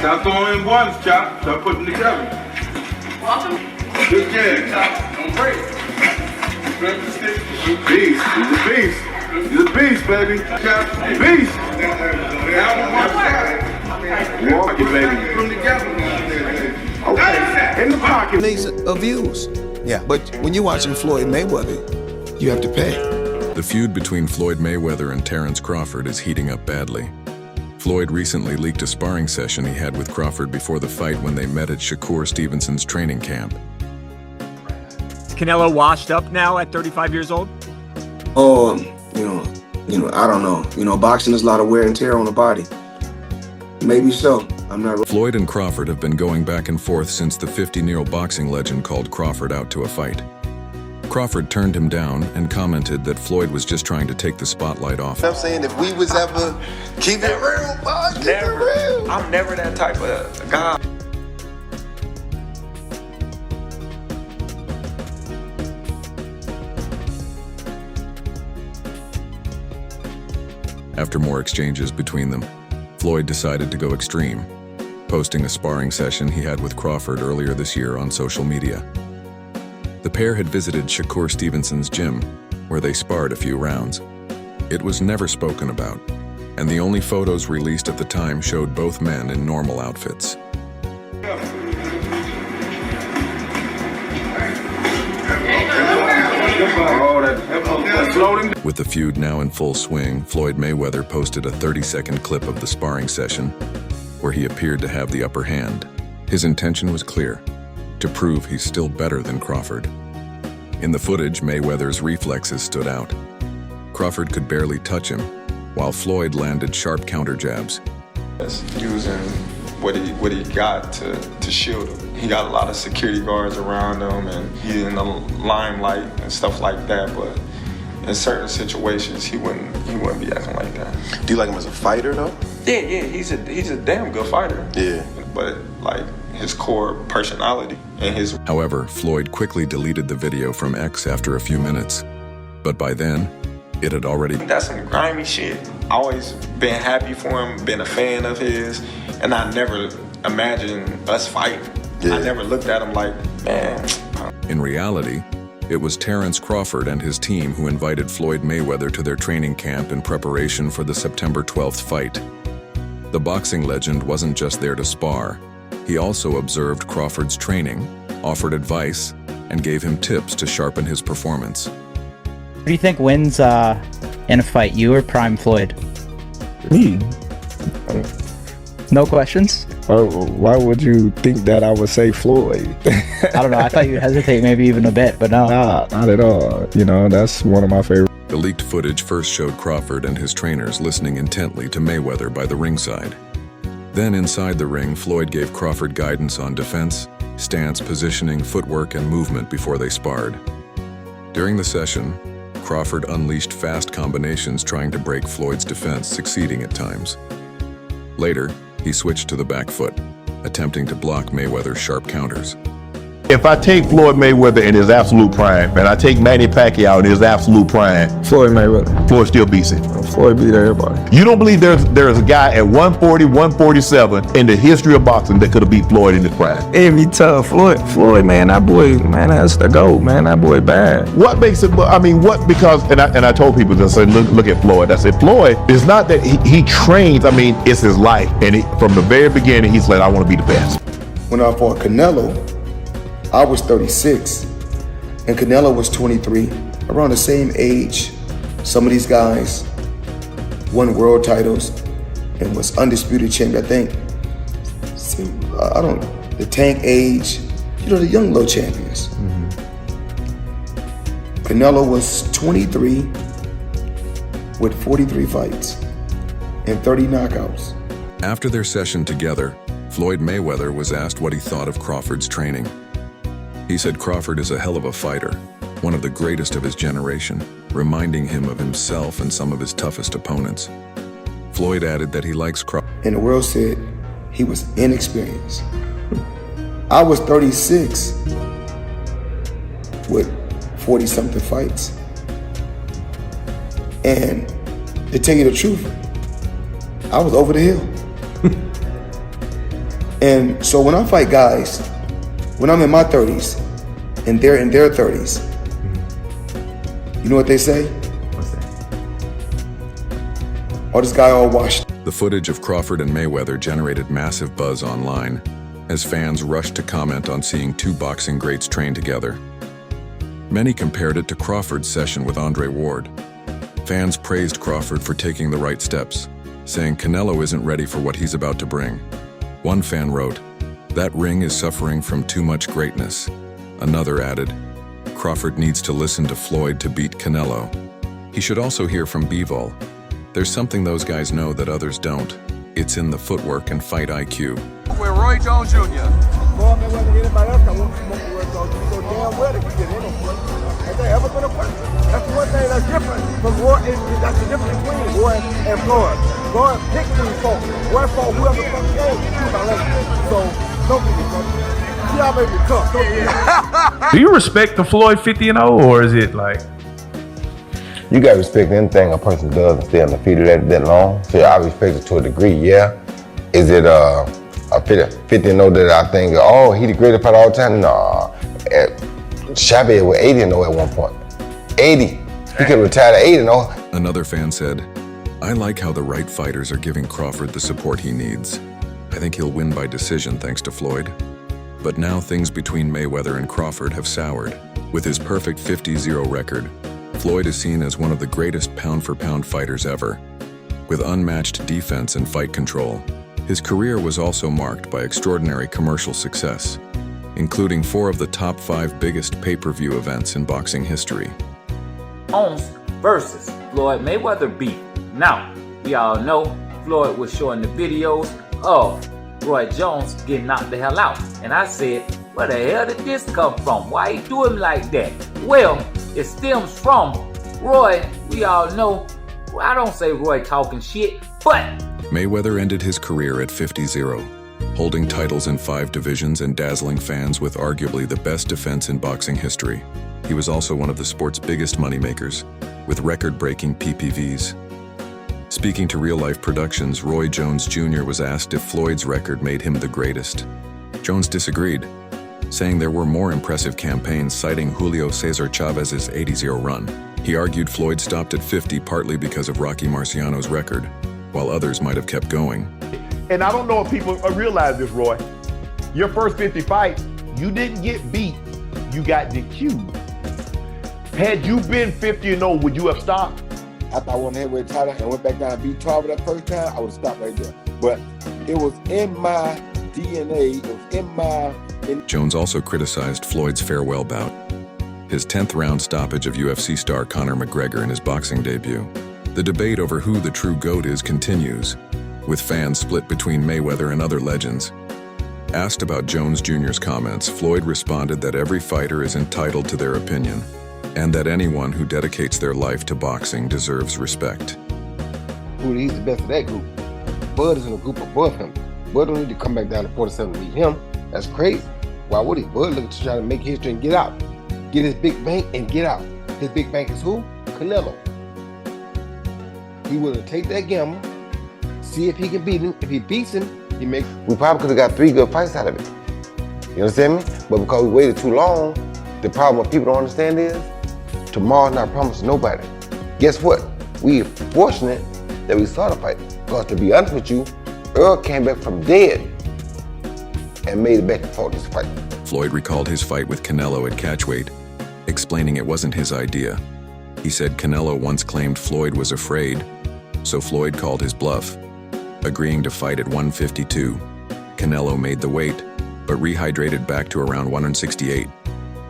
Stop throwing in ones, Chop. Start putting them together. Welcome. Good jab, Chop. Don't break. He's a beast. He's a beast. He's a beast, baby. Chop. Beast. Now on one side. Walk it, baby. Put them together. Okay. In the pocket. Of views. Yeah. But when you're watching Floyd Mayweather, you have to pay. The feud between Floyd Mayweather and Terence Crawford is heating up badly. Floyd recently leaked a sparring session he had with Crawford before the fight when they met at Shakur Stevenson's training camp. Canelo washed up now at 35 years old? Oh, I don't know. Boxing is a lot of wear and tear on the body. Maybe so. I'm not. Floyd and Crawford have been going back and forth since the 50-year-old boxing legend called Crawford out to a fight. Crawford turned him down and commented that Floyd was just trying to take the spotlight off. I'm saying if we was ever keep it real, boy, keep it real. I'm never that type of guy. After more exchanges between them, Floyd decided to go extreme, posting a sparring session he had with Crawford earlier this year on social media. The pair had visited Shakur Stevenson's gym, where they sparred a few rounds. It was never spoken about, and the only photos released at the time showed both men in normal outfits. With the feud now in full swing, Floyd Mayweather posted a 30-second clip of the sparring session, where he appeared to have the upper hand. His intention was clear: to prove he's still better than Crawford. In the footage, Mayweather's reflexes stood out. Crawford could barely touch him, while Floyd landed sharp counter jabs. Using what he got to shield him. He got a lot of security guards around him, and he's in the limelight and stuff like that. But in certain situations, he wouldn't be acting like that. Do you like him as a fighter though? Yeah, he's a damn good fighter. Yeah. But like his core personality and his. However, Floyd quickly deleted the video from X after a few minutes. But by then, it had already. That's some grimy shit. I always been happy for him, been a fan of his, and I never imagined us fighting. Yeah. I never looked at him like, man. In reality, it was Terence Crawford and his team who invited Floyd Mayweather to their training camp in preparation for the September 12th fight. The boxing legend wasn't just there to spar. He also observed Crawford's training, offered advice, and gave him tips to sharpen his performance. Who do you think wins in a fight, you or Prime Floyd? Me. No questions? Why would you think that I would say Floyd? I don't know. I thought you'd hesitate maybe even a bit, but no. Nah, not at all. That's one of my favorite. The leaked footage first showed Crawford and his trainers listening intently to Mayweather by the ringside. Then inside the ring, Floyd gave Crawford guidance on defense, stance, positioning, footwork, and movement before they sparred. During the session, Crawford unleashed fast combinations trying to break Floyd's defense, succeeding at times. Later, he switched to the back foot, attempting to block Mayweather's sharp counters. If I take Floyd Mayweather in his absolute prime, and I take Manny Pacquiao in his absolute prime, Floyd Mayweather. Floyd still beats him. Floyd beat everybody. You don't believe there's a guy at 140, 147 in the history of boxing that could have beat Floyd in his prime? It'd be tough. Floyd, man, that boy, man, that's the GOAT, man. That boy bad. What makes it, because, and I told people, I said, look at Floyd. I said, Floyd, it's not that he trains, it's his life. And from the very beginning, he's like, I want to be the best. When I fought Canelo, I was 36 and Canelo was 23, around the same age. Some of these guys won world titles and was undisputed champion. I think, the Tank age, the young low champions. Mm-hmm. Canelo was 23 with 43 fights and 30 knockouts. After their session together, Floyd Mayweather was asked what he thought of Crawford's training. He said Crawford is a hell of a fighter, one of the greatest of his generation, reminding him of himself and some of his toughest opponents. Floyd added that he likes Crawford. And the world said he was inexperienced. I was 36 with 40-something fights. And to tell you the truth, I was over the hill. And so when I fight guys, when I'm in my 30s and they're in their 30s, you know what they say? What's that? Oh, this guy all washed. The footage of Crawford and Mayweather generated massive buzz online as fans rushed to comment on seeing two boxing greats train together. Many compared it to Crawford's session with Andre Ward. Fans praised Crawford for taking the right steps, saying Canelo isn't ready for what he's about to bring. One fan wrote, "That ring is suffering from too much greatness." Another added, "Crawford needs to listen to Floyd to beat Canelo. He should also hear from Bivol. There's something those guys know that others don't. It's in the footwork and fight IQ." With Roy Jones Jr. Floyd Mayweather, anybody else, I won't smoke the Roy Jones. You know damn well they can get in him. Has there ever been a fight? That's the one thing that's different from Roy. That's the difference between Roy and Floyd. Floyd picked who he fought. Roy fought whoever the fuck came to my left. So don't get me fucked. See how baby tough. Don't get me. Do you respect the Floyd 50-0, or is it like? You gotta respect anything a person does and stay undefeated that long. So I respect it to a degree, yeah. Is it a 50-0 that I think, oh, he the greatest fighter all the time? Nah. Chavez was 80-0 at one point. 80. He could retire at 80-0. Another fan said, "I like how the right fighters are giving Crawford the support he needs. I think he'll win by decision thanks to Floyd." But now things between Mayweather and Crawford have soured. With his perfect 50-0 record, Floyd is seen as one of the greatest pound-for-pound fighters ever. With unmatched defense and fight control, his career was also marked by extraordinary commercial success, including 4 of the top 5 biggest pay-per-view events in boxing history. Jones versus Floyd Mayweather beef. Now, we all know Floyd was showing the videos of Roy Jones getting knocked the hell out. And I said, where the hell did this come from? Why he do him like that? Well, it stems from Roy. We all know, I don't say Roy talking shit, but Mayweather ended his career at 50-0, holding titles in 5 divisions and dazzling fans with arguably the best defense in boxing history. He was also one of the sport's biggest moneymakers, with record-breaking PPVs. Speaking to Real Life Productions, Roy Jones Jr. was asked if Floyd's record made him the greatest. Jones disagreed, saying there were more impressive campaigns, citing Julio Cesar Chavez's 80-0 run. He argued Floyd stopped at 50 partly because of Rocky Marciano's record, while others might have kept going. And I don't know if people realize this, Roy. Your first 50 fights, you didn't get beat, you got DQ'd. Had you been 50-0, would you have stopped? After I won the heavyweight title and went back down and beat Tarver that first time, I would have stopped right there. But it was in my DNA, it was in my... Jones also criticized Floyd's farewell bout, his 10th round stoppage of UFC star Conor McGregor in his boxing debut. The debate over who the true GOAT is continues, with fans split between Mayweather and other legends. Asked about Jones Jr.'s comments, Floyd responded that every fighter is entitled to their opinion, and that anyone who dedicates their life to boxing deserves respect. He's the best of that group. Bud is in a group above him. Bud don't need to come back down to 47 to beat him. That's crazy. Why would he? Bud looking to try to make history and get out. Get his big bank and get out. His big bank is who? Canelo. He willing to take that gamble, see if he can beat him. If he beats him, he makes... We probably could have got 3 good fights out of it. You understand me? But because we waited too long, the problem what people don't understand is, tomorrow's not promised to nobody. Guess what? We are fortunate that we saw the fight. Because to be honest with you, Earl came back from dead and made it back and fought this fight. Floyd recalled his fight with Canelo at catchweight, explaining it wasn't his idea. He said Canelo once claimed Floyd was afraid, so Floyd called his bluff. Agreeing to fight at 152, Canelo made the weight, but rehydrated back to around 168,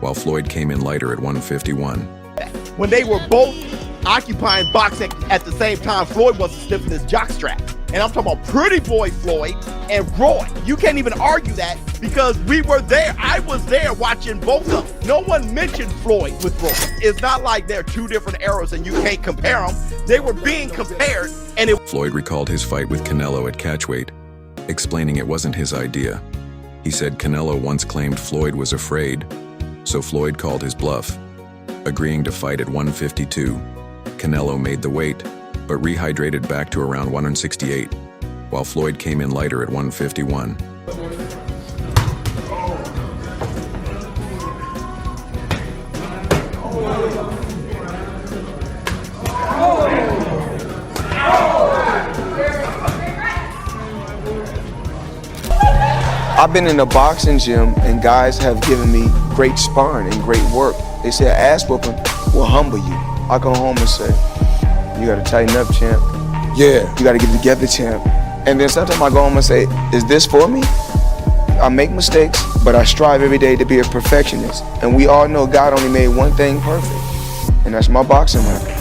while Floyd came in lighter at 151. When they were both occupying boxing at the same time, Floyd wasn't sniffing his jockstrap. And I'm talking about Pretty Boy Floyd and Roy. You can't even argue that because we were there. I was there watching both of them. No one mentioned Floyd with Roy. It's not like they're 2 different eras and you can't compare them. They were being compared and Floyd recalled his fight with Canelo at catchweight, explaining it wasn't his idea. He said Canelo once claimed Floyd was afraid, so Floyd called his bluff. Agreeing to fight at 152, Canelo made the weight, but rehydrated back to around 168, while Floyd came in lighter at 151. I've been in a boxing gym and guys have given me great sparring and great work. They say ass whooping will humble you. I go home and say, you gotta tighten up, champ. Yeah, you gotta get it together, champ. And then sometimes I go home and say, is this for me? I make mistakes, but I strive every day to be a perfectionist. And we all know God only made one thing perfect, and that's my boxing life.